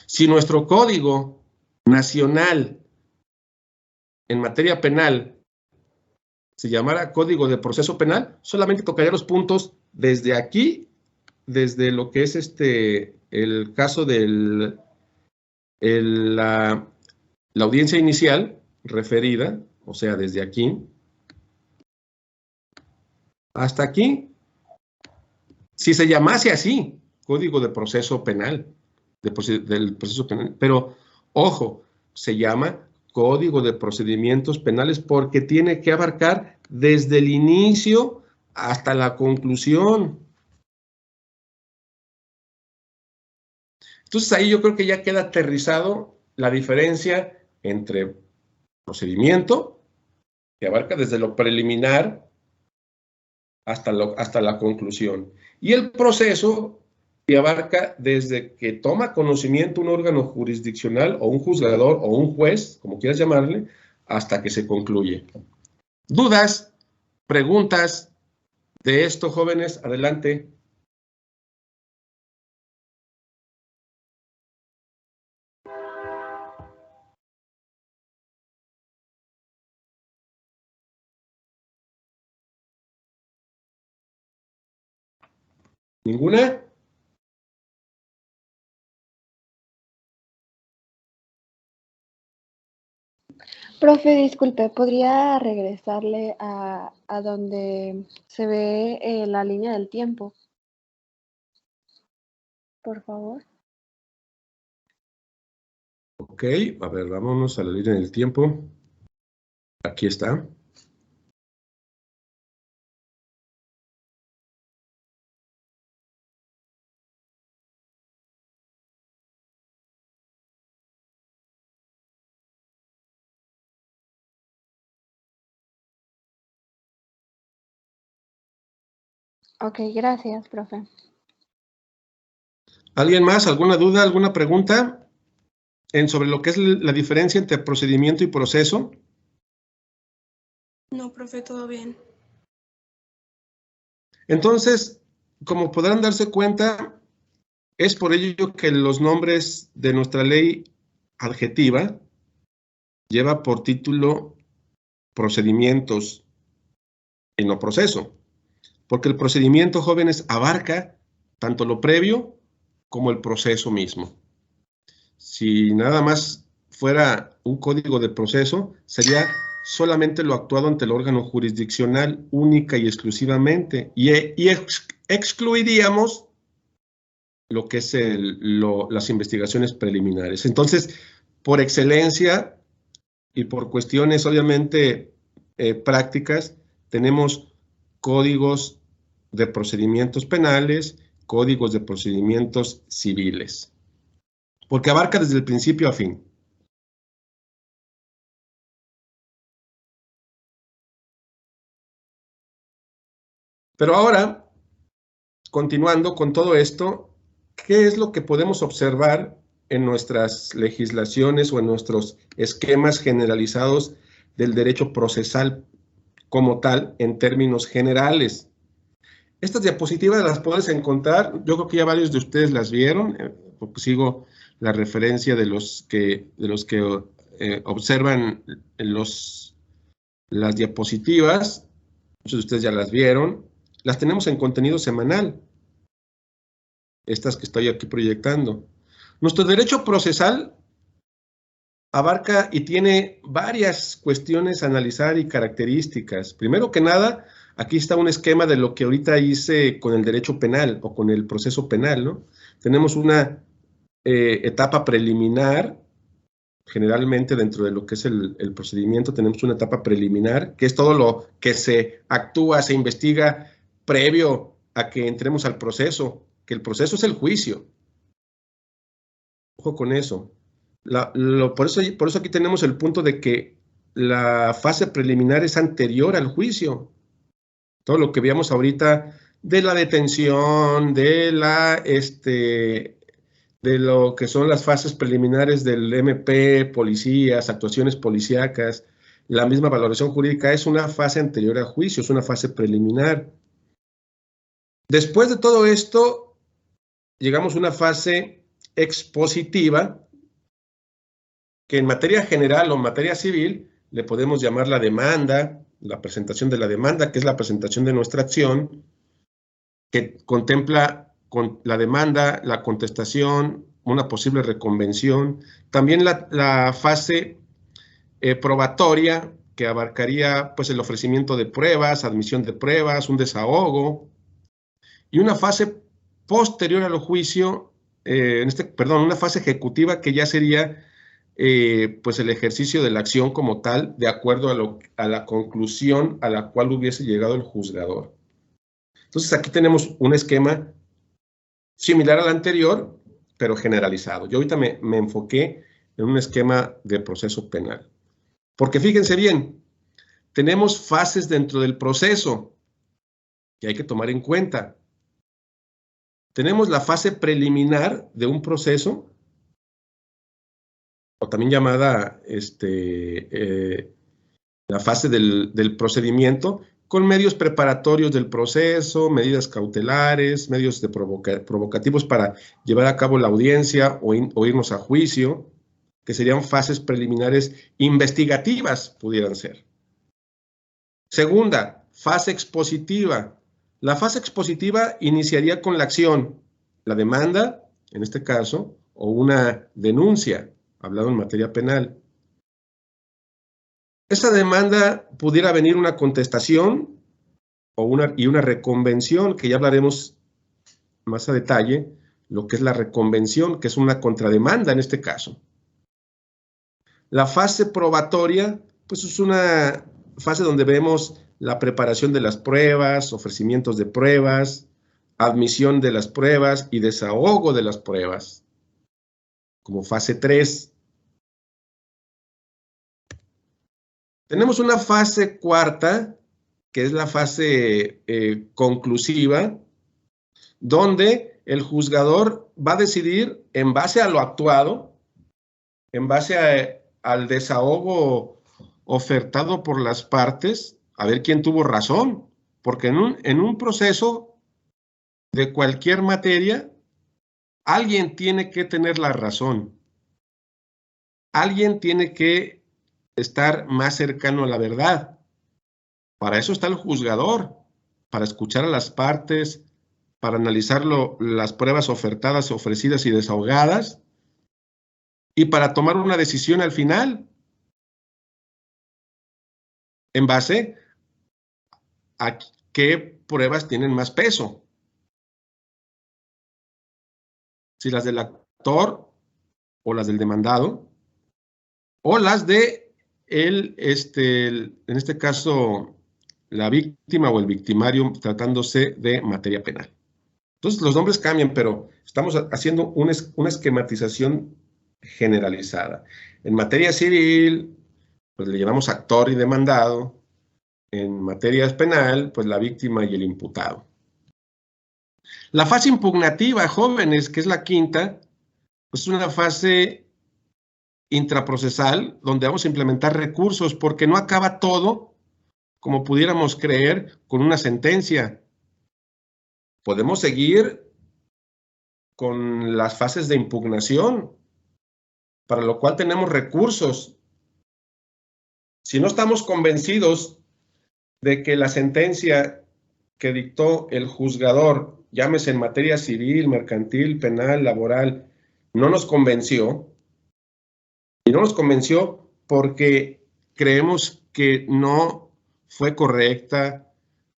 Si nuestro Código Nacional en materia penal se llamara Código de Proceso Penal, solamente tocaría los puntos desde aquí, desde lo que es el caso de la audiencia inicial referida, o sea, desde aquí hasta aquí. Si se llamase así, Código de Proceso Penal, del proceso penal, pero ojo, se llama Código de Procedimientos Penales porque tiene que abarcar desde el inicio hasta la conclusión. Entonces ahí yo creo que ya queda aterrizado la diferencia entre procedimiento, que abarca desde lo preliminar hasta la conclusión, y el proceso, que abarca desde que toma conocimiento un órgano jurisdiccional o un juzgador o un juez, como quieras llamarle, hasta que se concluye. ¿Dudas? ¿Preguntas de esto, jóvenes? Adelante. ¿Ninguna? Profe, disculpe, ¿podría regresarle a donde se ve la línea del tiempo? Por favor. Ok, a ver, vámonos a la línea del tiempo. Aquí está. Ok, gracias, profe. ¿Alguien más? ¿Alguna duda? ¿Alguna pregunta sobre lo que es la diferencia entre procedimiento y proceso? No, profe, todo bien. Entonces, como podrán darse cuenta, es por ello que los nombres de nuestra ley adjetiva lleva por título procedimientos y no proceso, porque el procedimiento, jóvenes, abarca tanto lo previo como el proceso mismo. Si nada más fuera un código de proceso, sería solamente lo actuado ante el órgano jurisdiccional única y exclusivamente, y excluiríamos lo que es las investigaciones preliminares. Entonces, por excelencia y por cuestiones obviamente prácticas, tenemos códigos de procedimientos penales, códigos de procedimientos civiles, porque abarca desde el principio a fin. Pero ahora, continuando con todo esto, ¿qué es lo que podemos observar en nuestras legislaciones o en nuestros esquemas generalizados del derecho procesal como tal en términos generales? Estas diapositivas las puedes encontrar, yo creo que ya varios de ustedes las vieron, porque sigo la referencia de los que observan las diapositivas. Muchos de ustedes ya las vieron. Las tenemos en contenido semanal, estas que estoy aquí proyectando. Nuestro derecho procesal abarca y tiene varias cuestiones a analizar y características. Primero que nada, aquí está un esquema de lo que ahorita hice con el derecho penal o con el proceso penal, ¿no? Tenemos una etapa preliminar, generalmente dentro de lo que es el procedimiento tenemos una etapa preliminar, que es todo lo que se actúa, se investiga previo a que entremos al proceso, que el proceso es el juicio. Ojo con eso. Por eso aquí tenemos el punto de que la fase preliminar es anterior al juicio. Todo lo que veíamos ahorita de la detención, de lo que son las fases preliminares del MP, policías, actuaciones policíacas, la misma valoración jurídica es una fase anterior al juicio, es una fase preliminar. Después de todo esto, llegamos a una fase expositiva, que en materia general o en materia civil le podemos llamar la demanda, la presentación de la demanda, que es la presentación de nuestra acción, que contempla con la demanda, la contestación, una posible reconvención. También la fase probatoria, que abarcaría pues el ofrecimiento de pruebas, admisión de pruebas, un desahogo. Y una fase posterior al juicio, una fase ejecutiva que ya sería pues el ejercicio de la acción como tal, de acuerdo a la conclusión a la cual hubiese llegado el juzgador. Entonces aquí tenemos un esquema similar al anterior, pero generalizado. Yo ahorita me enfoqué en un esquema de proceso penal. Porque fíjense bien, tenemos fases dentro del proceso que hay que tomar en cuenta. Tenemos la fase preliminar de un proceso, o también llamada la fase del procedimiento, con medios preparatorios del proceso, medidas cautelares, medios provocativos para llevar a cabo la audiencia o irnos a juicio, que serían fases preliminares investigativas, pudieran ser. Segunda, fase expositiva. La fase expositiva iniciaría con la acción, la demanda, en este caso, o una denuncia, hablado en materia penal. Esa demanda pudiera venir una contestación y una reconvención, que ya hablaremos más a detalle, lo que es la reconvención, que es una contrademanda en este caso. La fase probatoria, pues es una fase donde vemos la preparación de las pruebas, ofrecimientos de pruebas, admisión de las pruebas y desahogo de las pruebas, como fase 3. Tenemos una fase cuarta, que es la fase conclusiva, donde el juzgador va a decidir en base a lo actuado, en base al desahogo ofertado por las partes, a ver quién tuvo razón, porque en un proceso de cualquier materia, alguien tiene que tener la razón. Alguien tiene que estar más cercano a la verdad. Para eso está el juzgador, para escuchar a las partes, para analizar las pruebas ofertadas, ofrecidas y desahogadas, y para tomar una decisión al final, en base a qué pruebas tienen más peso. Si las del actor o las del demandado, o las de en este caso, la víctima o el victimario, tratándose de materia penal. Entonces, los nombres cambian, pero estamos haciendo una esquematización generalizada. En materia civil, pues le llamamos actor y demandado. En materia penal, pues la víctima y el imputado. La fase impugnativa, jóvenes, que es la quinta, pues es una fase intraprocesal donde vamos a implementar recursos, porque no acaba todo, como pudiéramos creer, con una sentencia. Podemos seguir con las fases de impugnación, para lo cual tenemos recursos. Si no estamos convencidos de que la sentencia que dictó el juzgador, llámese en materia civil, mercantil, penal, laboral, no nos convenció, y no nos convenció porque creemos que no fue correcta,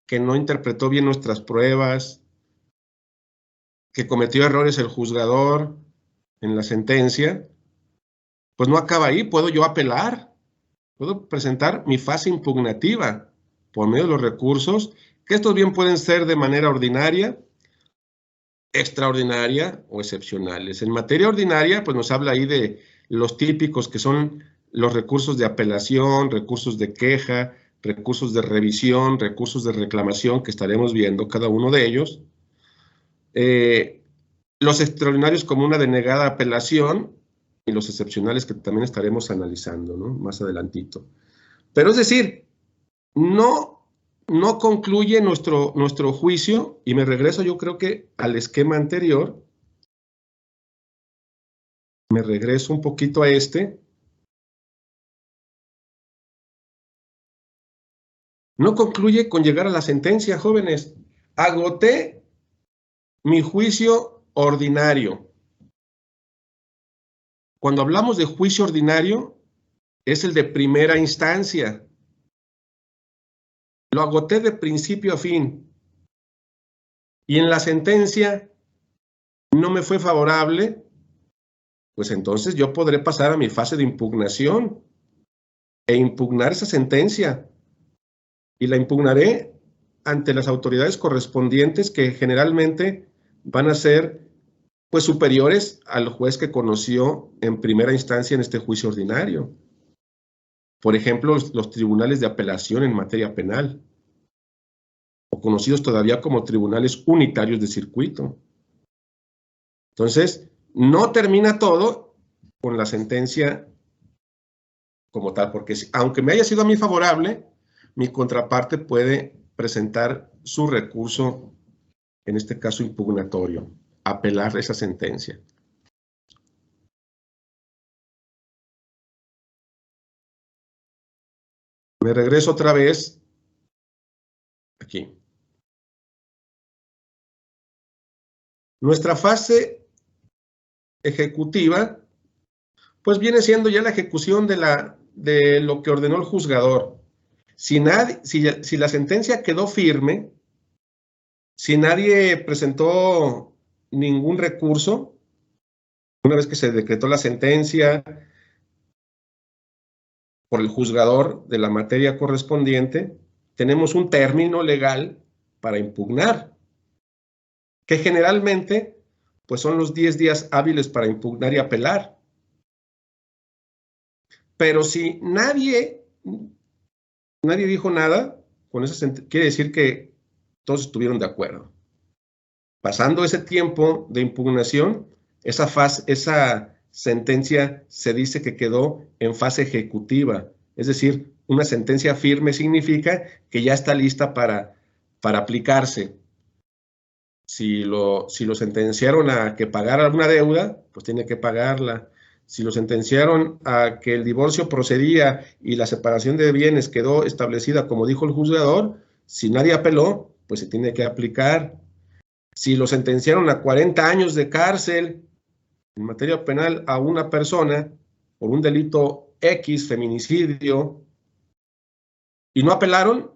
que no interpretó bien nuestras pruebas, que cometió errores el juzgador en la sentencia, pues no acaba ahí, puedo yo apelar, puedo presentar mi fase impugnativa por medio de los recursos, que estos bien pueden ser de manera ordinaria, extraordinaria o excepcionales. En materia ordinaria, pues nos habla ahí de los típicos que son los recursos de apelación, recursos de queja, recursos de revisión, recursos de reclamación, que estaremos viendo cada uno de ellos. Los extraordinarios como una denegada apelación y los excepcionales que también estaremos analizando, ¿no? Más adelantito. Pero es decir, no concluye nuestro juicio, y me regreso yo creo que al esquema anterior, me regreso un poquito a este. No concluye con llegar a la sentencia, jóvenes. Agoté mi juicio ordinario. Cuando hablamos de juicio ordinario, es el de primera instancia. Lo agoté de principio a fin. Y en la sentencia no me fue favorable, pues entonces yo podré pasar a mi fase de impugnación e impugnar esa sentencia. Y la impugnaré ante las autoridades correspondientes, que generalmente van a ser pues superiores al juez que conoció en primera instancia en este juicio ordinario. Por ejemplo, los tribunales de apelación en materia penal, o conocidos todavía como tribunales unitarios de circuito. Entonces, no termina todo con la sentencia como tal, porque aunque me haya sido a mí favorable, mi contraparte puede presentar su recurso, en este caso impugnatorio, apelar esa sentencia. Me regreso otra vez aquí. Nuestra fase ejecutiva, pues viene siendo ya la ejecución de lo que ordenó el juzgador. Si la sentencia quedó firme, si nadie presentó ningún recurso, una vez que se decretó la sentencia por el juzgador de la materia correspondiente, tenemos un término legal para impugnar, que generalmente pues son los 10 días hábiles para impugnar y apelar. Pero si nadie dijo nada, con esa quiere decir que todos estuvieron de acuerdo. Pasando ese tiempo de impugnación, esa sentencia se dice que quedó en fase ejecutiva. Es decir, una sentencia firme significa que ya está lista para aplicarse. Si lo sentenciaron a que pagara alguna deuda, pues tiene que pagarla. Si lo sentenciaron a que el divorcio procedía y la separación de bienes quedó establecida como dijo el juzgador, si nadie apeló, pues se tiene que aplicar. Si lo sentenciaron a 40 años de cárcel en materia penal a una persona por un delito X, feminicidio, y no apelaron,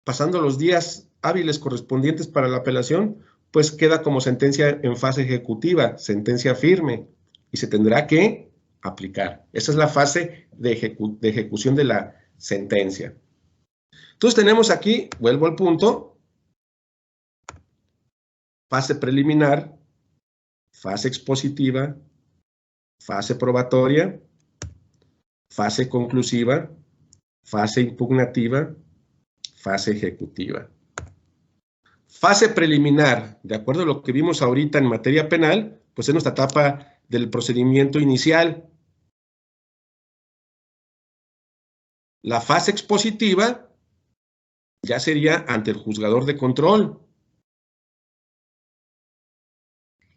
pasando los días hábiles correspondientes para la apelación, pues queda como sentencia en fase ejecutiva, sentencia firme, y se tendrá que aplicar. Esa es la fase de ejecución de la sentencia. Entonces tenemos aquí, vuelvo al punto, fase preliminar, fase expositiva, fase probatoria, fase conclusiva, fase impugnativa, fase ejecutiva. Fase preliminar, de acuerdo a lo que vimos ahorita en materia penal, pues es nuestra etapa del procedimiento inicial. La fase expositiva ya sería ante el juzgador de control.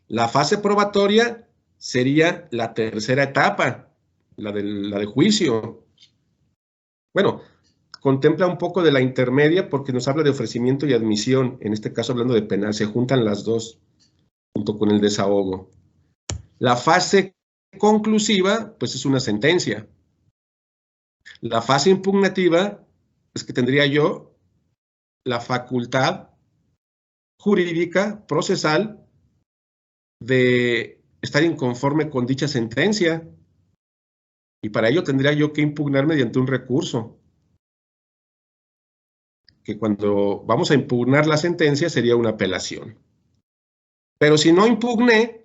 La fase probatoria sería la tercera etapa, la de juicio. Bueno, contempla un poco de la intermedia porque nos habla de ofrecimiento y admisión, en este caso hablando de penal, se juntan las dos junto con el desahogo. La fase conclusiva, pues es una sentencia. La fase impugnativa es que tendría yo la facultad jurídica, procesal, de estar inconforme con dicha sentencia. Y para ello tendría yo que impugnar mediante un recurso. Que cuando vamos a impugnar la sentencia sería una apelación. Pero si no impugné,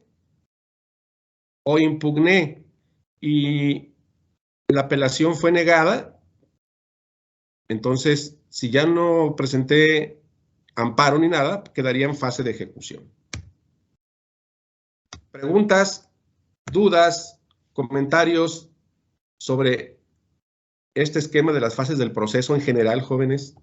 o impugné y la apelación fue negada, entonces si ya no presenté amparo ni nada, quedaría en fase de ejecución. Preguntas, dudas, comentarios sobre este esquema de las fases del proceso en general, jóvenes.